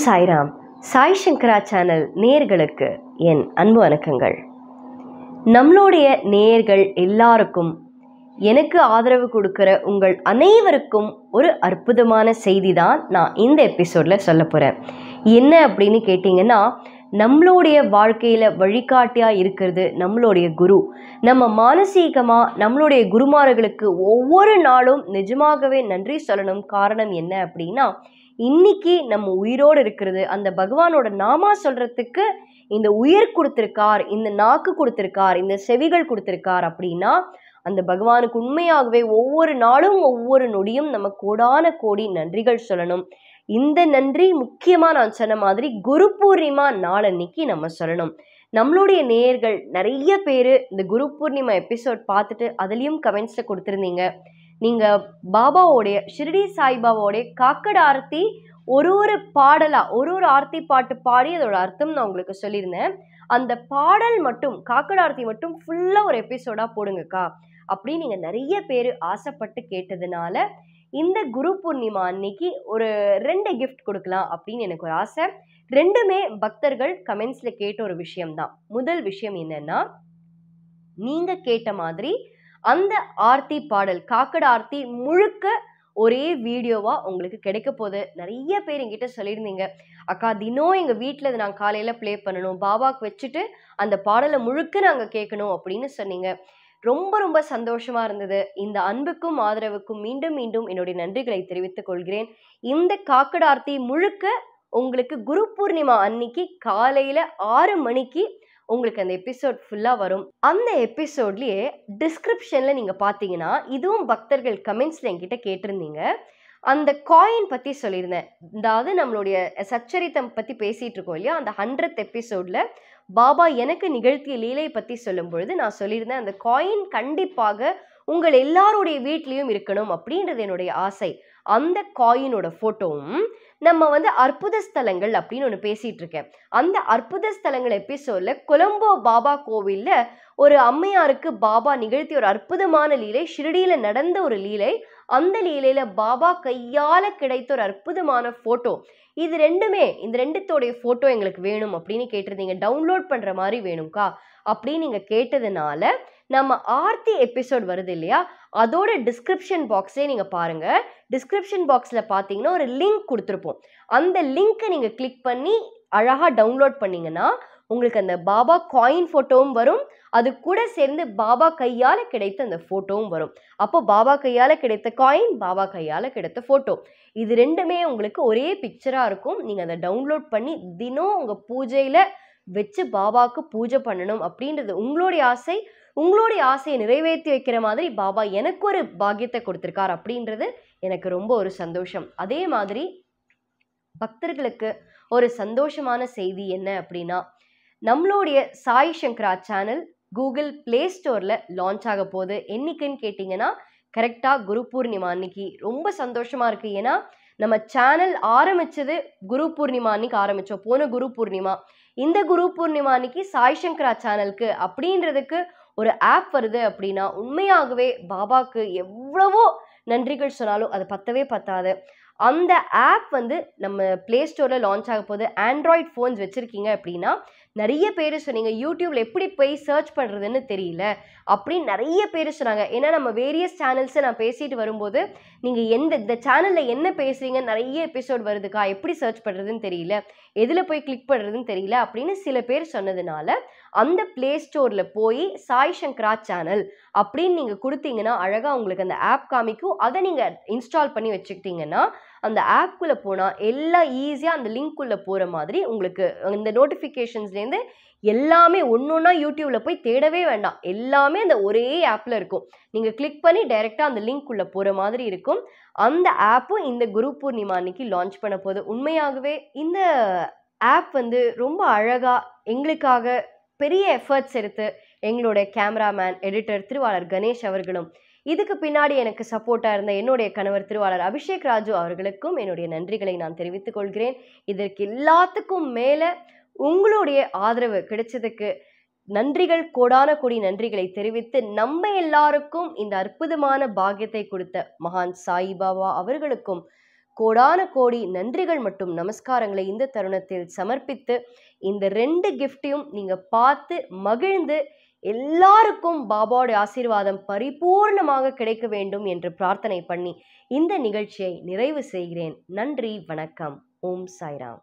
சாய்ராம். சாய் சங்கரா channel நேயர்களுக்கு என் அன்பு வணக்கங்கள். நம்மளுடைய நேயர்கள் எல்லாருக்கும், எனக்கு ஆதரவு கொடுக்குற உங்கள் அனைவருக்கும் ஒரு அற்புதமான செய்தி தான் நான் இந்த எபிசோடில் சொல்ல போகிறேன். என்ன அப்படின்னு கேட்டிங்கன்னா, நம்மளுடைய வாழ்க்கையில் வழிகாட்டியாக இருக்கிறது நம்மளுடைய குரு. நம்ம மானசீகமாக நம்மளுடைய குருமார்களுக்கு ஒவ்வொரு நாளும் நிஜமாகவே நன்றி சொல்லணும். காரணம் என்ன அப்படின்னா, இன்னைக்கு நம்ம உயிரோடு இருக்கிறது அந்த பகவானோட நாமா சொல்றதுக்கு இந்த உயிர் கொடுத்திருக்கார், இந்த நாக்கு கொடுத்திருக்கார், இந்த செவிகள் கொடுத்திருக்கார் அப்படின்னா அந்த பகவானுக்கு உண்மையாகவே ஒவ்வொரு நாளும் ஒவ்வொரு நொடியும் நம்ம கோடான கோடி நன்றிகள் சொல்லணும். இந்த நன்றி முக்கியமா நான் சொன்ன மாதிரி குரு பூர்ணிமா நாளன்னைக்கு நம்ம சொல்லணும். நம்மளுடைய நேயர்கள் நிறைய பேர் இந்த குரு பூர்ணிமா எபிசோட் பார்த்துட்டு அதுலேயும் கமெண்ட்ஸில் கொடுத்துருந்தீங்க. நீங்கள் பாபாவோடைய ஷிரடி சாய்பாபாவோடைய காக்கட ஆர்த்தி ஒரு பாடலாக ஒரு ஆர்த்தி பாட்டு பாடி அதோட அர்த்தம் நான் உங்களுக்கு சொல்லியிருந்தேன். அந்த பாடல் மட்டும் காக்கட ஆர்த்தி மட்டும் ஃபுல்லாக ஒரு எபிசோடாக போடுங்கக்கா அப்படின்னு நீங்கள் நிறைய பேர் ஆசைப்பட்டு கேட்டதுனால இந்த குரு பூர்ணிமா அன்னைக்கு ஒரு 2 கிஃப்ட் கொடுக்கலாம் அப்படின்னு எனக்கு ஒரு ஆசை. ரெண்டுமே பக்தர்கள் கமெண்ட்ஸில் கேட்ட ஒரு விஷயம்தான். முதல் விஷயம் என்னன்னா, நீங்கள் கேட்ட மாதிரி அந்த ஆர்த்தி பாடல் காக்கட ஆர்த்தி முழுக்க ஒரே வீடியோவா உங்களுக்கு கிடைக்க போகுது. நிறைய பேர் என்கிட்ட சொல்லியிருந்தீங்க, அக்கா தினம் எங்கள் வீட்டில் இதை நான் காலையில் ப்ளே பண்ணணும், பாபாவுக்கு வச்சுட்டு அந்த பாடலை முழுக்க நாங்கள் கேட்கணும் அப்படின்னு சொன்னீங்க. ரொம்ப ரொம்ப சந்தோஷமா இருந்தது. இந்த அன்புக்கும் ஆதரவுக்கும் மீண்டும் மீண்டும் என்னுடைய நன்றிகளை தெரிவித்துக் கொள்கிறேன். இந்த காக்கட ஆர்த்தி முழுக்க உங்களுக்கு குரு பூர்ணிமா அன்னைக்கு காலையில் 6 மணிக்கு உங்களுக்கு அந்த எபிசோட் ஃபுல்லாக வரும். அந்த எபிசோட்லேயே டிஸ்கிரிப்ஷனில் நீங்கள் பார்த்தீங்கன்னா, இதுவும் பக்தர்கள் கமெண்ட்ஸில் என்கிட்ட கேட்டிருந்தீங்க, அந்த காயின் பற்றி சொல்லியிருந்தேன். அதாவது நம்மளுடைய சச்சரித்தம் பற்றி பேசிகிட்டு இருக்கோம் இல்லையா, அந்த 100th எபிசோடில் பாபா எனக்கு நிகழ்த்திய லீலை பற்றி சொல்லும் பொழுது நான் சொல்லியிருந்தேன், அந்த காயின் கண்டிப்பாக உங்கள் எல்லாருடைய வீட்லேயும் இருக்கணும் அப்படின்றது என்னுடைய ஆசை. அந்த காயினோட ஃபோட்டோவும் நம்ம அற்புத ஸ்தலங்கள் அப்படின்னு ஒன்று பேசிகிட்டு இருக்கேன். அந்த அற்புத ஸ்தலங்கள் எபிசோடில் கொலம்போ பாபா கோவிலில் ஒரு அம்மையாருக்கு பாபா நிகழ்த்திய ஒரு அற்புதமான லீலை, ஷிரடியில் நடந்த ஒரு லீலை. அந்த லீலையில் பாபா கையால் கிடைத்த ஒரு அற்புதமான ஃபோட்டோ. இது ரெண்டுமே, இந்த ரெண்டுத்தோடைய ஃபோட்டோ எங்களுக்கு வேணும் அப்படின்னு கேட்டிருந்தீங்க. டவுன்லோட் பண்ணுற மாதிரி வேணும்க்கா அப்படின்னு நீங்கள் கேட்டதுனால நம்ம ஆர்த்தி எபிசோட் வருது இல்லையா, அதோட டிஸ்கிரிப்ஷன் பாக்ஸே நீங்கள் பாருங்கள். டிஸ்கிரிப்ஷன் பாக்ஸில் பார்த்தீங்கன்னா ஒரு லிங்க் கொடுத்துருப்போம். அந்த லிங்க்கை நீங்கள் கிளிக் பண்ணி அழகாக டவுன்லோட் பண்ணிங்கன்னா உங்களுக்கு அந்த பாபா காயின் ஃபோட்டோவும் வரும், அது கூட சேர்ந்து பாபா கையால் கிடைத்த அந்த ஃபோட்டோவும் வரும். அப்போ பாபா கையால் கிடைத்த காயின், பாபா கையால் கிடைத்த ஃபோட்டோ, இது ரெண்டுமே உங்களுக்கு ஒரே பிக்சராக இருக்கும். நீங்கள் அதை டவுன்லோட் பண்ணி தினம் உங்கள் பூஜையில் வச்சு பாபாவுக்கு பூஜை பண்ணணும் அப்படின்றது உங்களுடைய ஆசை. உங்களுடைய ஆசையை நிறைவேற்றி வைக்கிற மாதிரி பாபா எனக்கு ஒரு பாக்கியத்தை கொடுத்துருக்கார் அப்படின்றது எனக்கு ரொம்ப ஒரு சந்தோஷம். அதே மாதிரி பக்தர்களுக்கு ஒரு சந்தோஷமான செய்தி என்ன அப்படின்னா, நம்மளுடைய சாய் சங்கரா சேனல் கூகுள் பிளே ஸ்டோரில் லான்ச் ஆக போகுது. என்னைக்குன்னு கேட்டிங்கன்னா, கரெக்டாக குரு பூர்ணிமா அன்னைக்கு. ரொம்ப சந்தோஷமாக இருக்குது. ஏன்னா நம்ம சேனல் ஆரம்பித்தது குரு பூர்ணிமா அன்னைக்கு ஆரம்பித்தோம், போன குரு பூர்ணிமா. இந்த குரு பூர்ணிமா அன்னைக்கு சாய் சங்கரா சேனலுக்கு அப்படின்றதுக்கு ஒரு ஆப் வருது அப்படின்னா உண்மையாகவே பாபாவுக்கு எவ்வளவோ நன்றிகள் சொன்னாலும் அது பத்தவே பத்தாது. அந்த ஆப் நம்ம பிளே ஸ்டோரில் லான்ச் ஆக போகுது. ஆண்ட்ராய்ட் ஃபோன்ஸ் வச்சுருக்கீங்க அப்படின்னா, நிறைய பேர் சொன்னீங்க யூடியூப்பில் எப்படி போய் சர்ச் பண்ணுறதுன்னு தெரியல அப்படின்னு நிறைய பேர் சொன்னாங்க. ஏன்னா நம்ம வேரியஸ் சேனல்ஸை நான் பேசிட்டு வரும்போது நீங்கள் இந்த சேனலில் என்ன பேசுகிறீங்க, நிறைய எபிசோட் வருதுக்கா, எப்படி சர்ச் பண்ணுறதுன்னு தெரியல, எதில் போய் கிளிக் பண்ணுறதுன்னு தெரியல அப்படின்னு சில பேர் சொன்னதுனால அந்த பிளே ஸ்டோரில் போய் சாய் சங்கரா சேனல் அப்படின்னு நீங்கள் கொடுத்தீங்கன்னா அழகாக உங்களுக்கு அந்த ஆப் காமிக்கும். அதை நீங்கள் இன்ஸ்டால் பண்ணி வச்சுக்கிட்டிங்கன்னா அந்த ஆப்குள்ளே போனால் எல்லாம் ஈஸியாக அந்த லிங்க்குள்ளே போகிற மாதிரி உங்களுக்கு இந்த நோட்டிஃபிகேஷன்ஸ்லேருந்து எல்லாமே ஒன்றா யூடியூப்பில் போய் தேடவே வேண்டாம், எல்லாமே அந்த ஒரே ஆப்பில் இருக்கும். நீங்கள் கிளிக் பண்ணி டைரெக்டாக அந்த லிங்க்குள்ளே போகிற மாதிரி இருக்கும். அந்த ஆப்பும் இந்த குரு பூர்ணிமா அன்னைக்கு லான்ச் பண்ண போகுது. உண்மையாகவே இந்த ஆப் ரொம்ப அழகாக எங்களுக்காக பெரிய எஃபர்ட்ஸ் எடுத்து எங்களுடைய கேமராமேன் எடிட்டர் திருவாளர் கணேஷ் அவர்களும், இதுக்கு பின்னாடி எனக்கு சப்போர்ட்டாக இருந்த என்னுடைய கணவர் திருவாளர் அபிஷேக் ராஜு அவர்களுக்கும் என்னுடைய நன்றிகளை நான் தெரிவித்துக் கொள்கிறேன். இதற்கு எல்லாத்துக்கும் மேலே உங்களுடைய ஆதரவு கிடைச்சதுக்கு நன்றிகள், கோடான கோடி நன்றிகளை தெரிவித்து நம்ம எல்லாருக்கும் இந்த அற்புதமான பாக்கியத்தை கொடுத்த மகான் சாய்பாபா அவர்களுக்கும் கோடான கோடி நன்றிகள் மற்றும் நமஸ்காரங்களை இந்த தருணத்தில் சமர்ப்பித்து இந்த 2 கிஃப்டையும் நீங்கள் பார்த்து மகிழ்ந்து எல்லாருக்கும் பாபாவோட ஆசீர்வாதம் பரிபூர்ணமாக கிடைக்க வேண்டும் என்று பிரார்த்தனை பண்ணி இந்த நிகழ்ச்சியை நிறைவு செய்கிறேன். நன்றி, வணக்கம். ஓம் சாய்ராம்.